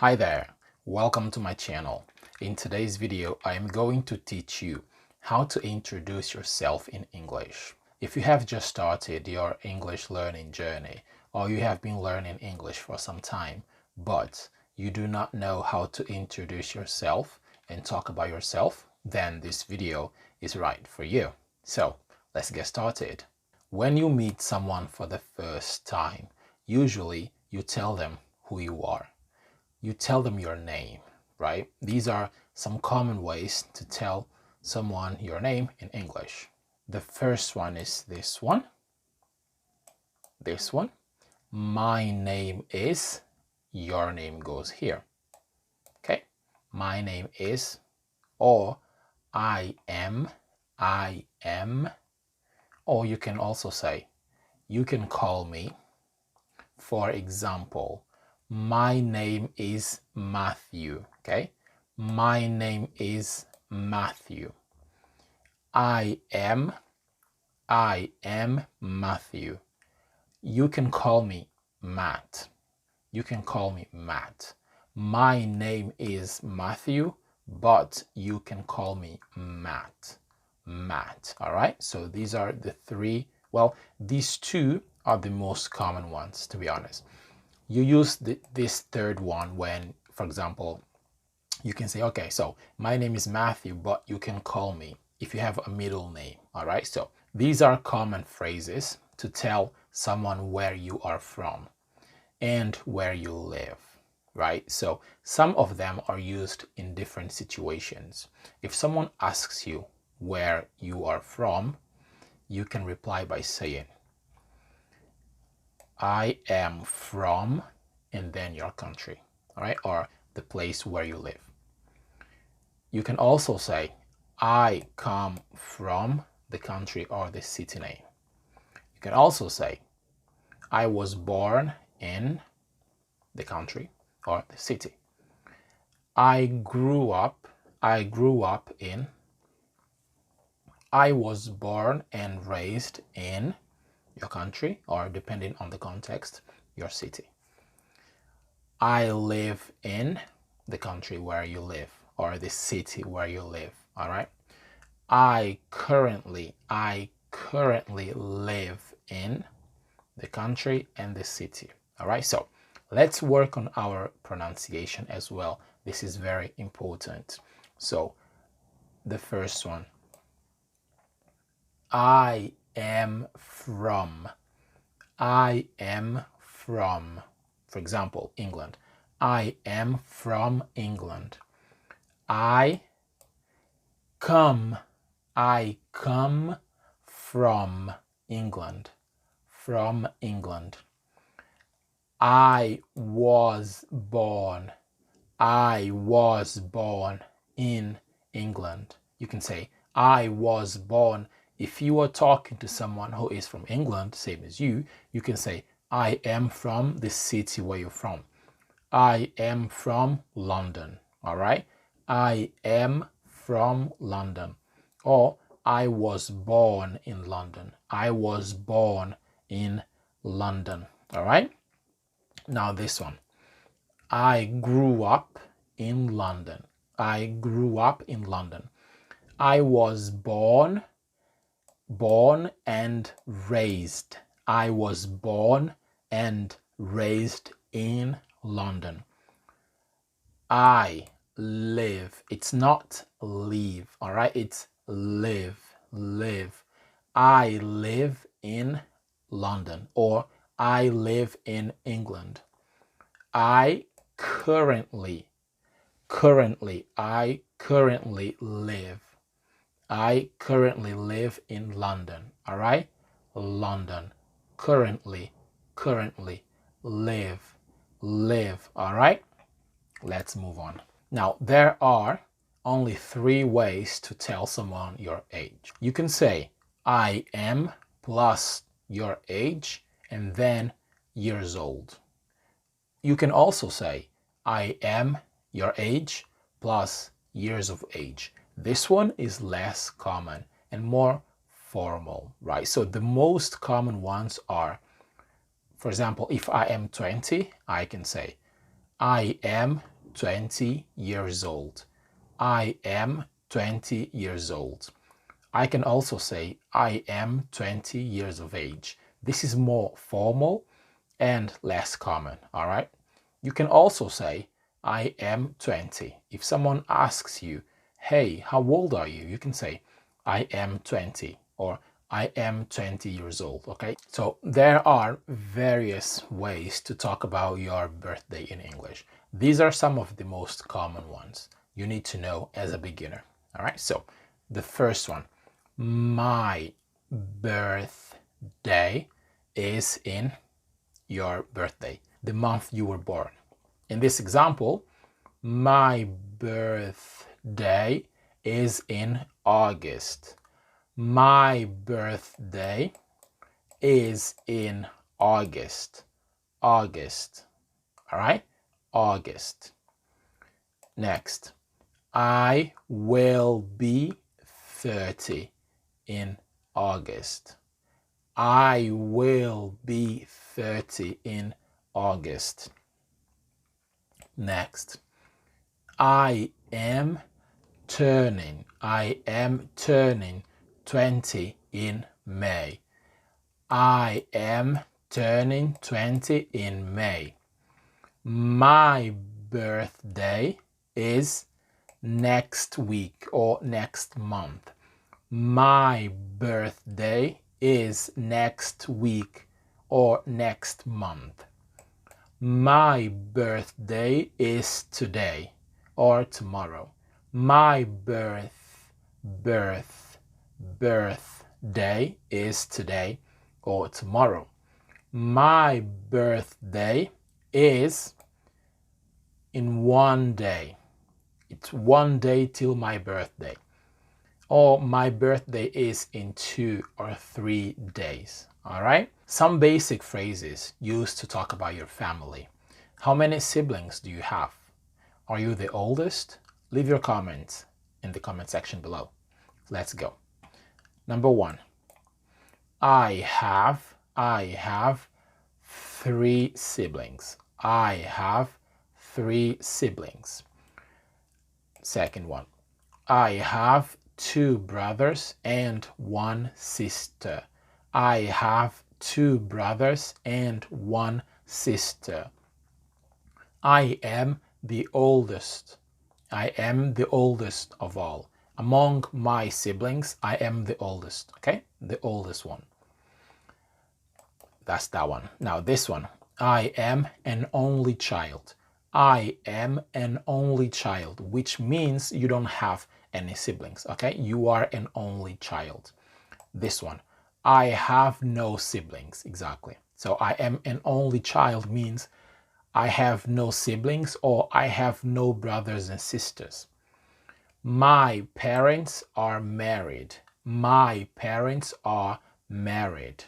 Hi there, welcome to my channel. In today's video, I am going to teach you how to introduce yourself in English. If you have just started your English learning journey or you have been learning English for some time, but you do not know how to introduce yourself and talk about yourself, then this video is right for you. So let's get started. When you meet someone for the first time, usually you tell them who you are. You tell them your name, right? These are some common ways to tell someone your name in English. The first one is this one. This one. My name is, your name goes here. Okay? My name is, or I am, or you can also say, you can call me. For example, my name is Matthew, okay? My name is Matthew. I am Matthew. You can call me Matt. You can call me Matt. My name is Matthew, but you can call me Matt. Matt, all right? So these are the three, well, these two are the most common ones, to be honest. You use this third one when, for example, you can say, okay, so my name is Matthew, but you can call me if you have a middle name. All right, so these are common phrases to tell someone where you are from and where you live, right? So some of them are used in different situations. If someone asks you where you are from, you can reply by saying, I am from, and then your country, all right, or the place where you live. You can also say, I come from the country or the city name. You can also say, I was born in the country or the city. I grew up in. I was born and raised in your country, or depending on the context, your city. I live in the country where you live or the city where you live, all right? I currently live in the country and the city, all right? So let's work on our pronunciation as well. This is very important. So the first one, I am from. I am from, for example, England. I am from England. I come from England. From England. I was born. I was born in England. You can say, I was born. If you are talking to someone who is from England, same as you can say, I am from the city where you're from. I am from London, all right? I am from London. Or I was born in London. I was born in London, all right? Now this one. I grew up in London. I grew up in London. I was born and raised. I was born and raised in London. I live. It's not live, all right? It's live. I live in London, or I live in England. I currently live. I currently live in London, all right? London. Currently live, all right? Let's move on. Now, there are only 3 ways to tell someone your age. You can say, I am plus your age, and then years old. You can also say, I am your age plus years of age. This one is less common and more formal, right? So the most common ones are, for example, if I am 20, I can say, I am 20 years old. I am 20 years old. I can also say I am 20 years of age. This is more formal and less common, all right? You can also say I am 20. If someone asks you, hey, how old are you? You can say I am 20 or I am 20 years old, okay? So there are various ways to talk about your birthday in English. These are some of the most common ones you need to know as a beginner, all right? So the first one, my birthday is in your birthday, the month you were born. In this example, my birthday is in August. My birthday is in August. August. All right? August. Next, I will be 30 in August. I will be 30 in August. Next, I am turning 20 in May. I am turning 20 in May. My birthday is next week or next month. My birthday is next week or next month. My birthday is today or tomorrow. My birthday is today or tomorrow. My birthday is in one day. It's one day till my birthday. Or my birthday is in 2 or 3 days. All right? Some basic phrases used to talk about your family. How many siblings do you have? Are you the oldest? Leave your comments in the comment section below. Let's go. Number 1. I have 3 siblings. I have 3 siblings. Second one. I have 2 brothers and 1 sister. I have 2 brothers and 1 sister. I am the oldest. I am the oldest of all. Among my siblings, I am the oldest, okay? The oldest one. That's that one. Now this one. I am an only child. I am an only child, which means you don't have any siblings, okay? You are an only child. This one. I have no siblings, exactly. So I am an only child means I have no siblings or I have no brothers and sisters. My parents are married. My parents are married.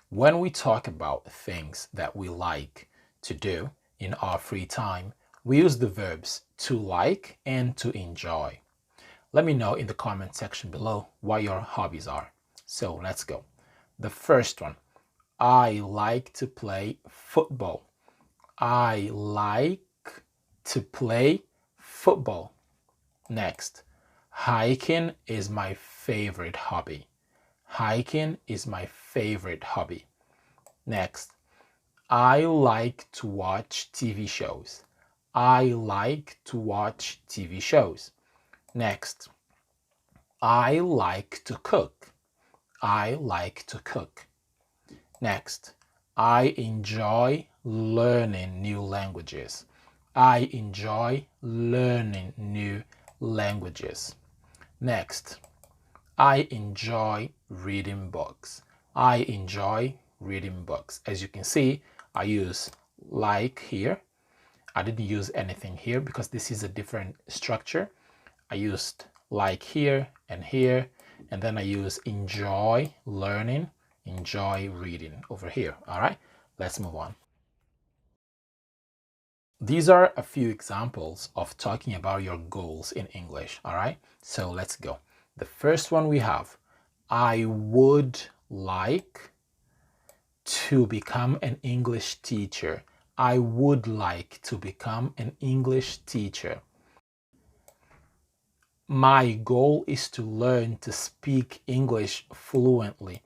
When we talk about things that we like to do in our free time, we use the verbs to like and to enjoy. Let me know in the comment section below what your hobbies are. So let's go. The first one, I like to play football. I like to play football. Next, hiking is my favorite hobby. Hiking is my favorite hobby. Next, I like to watch TV shows. I like to watch TV shows. Next, I like to cook. I like to cook. Next, I enjoy learning new languages. I enjoy learning new languages. Next, I enjoy reading books. I enjoy reading books. As you can see, I use like here. I didn't use anything here because this is a different structure. I used like here, and then I use enjoy learning, enjoy reading over here. All right, let's move on. These are a few examples of talking about your goals in English. All right, so let's go. The first one we have, I would like to become an English teacher. I would like to become an English teacher. My goal is to learn to speak English fluently.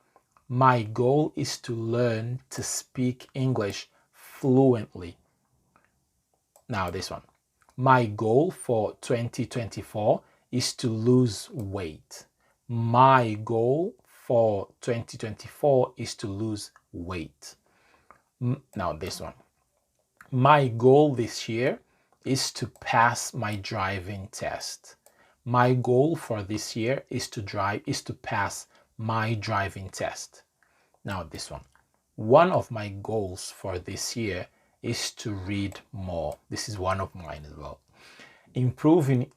My goal is to learn to speak English fluently. Now this one. My goal for 2024 is to lose weight. My goal for 2024 is to lose weight. Now this one. My goal this year is to pass my driving test. My goal for this year is to pass my driving test. Now this one. One of my goals for this year is to read more. This is one of mine as well. Improving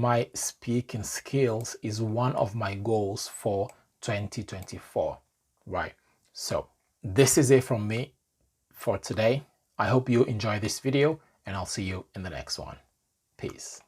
my speaking skills is one of my goals for 2024, right? So this is it from me for today. I hope you enjoy this video and I'll see you in the next one. Peace.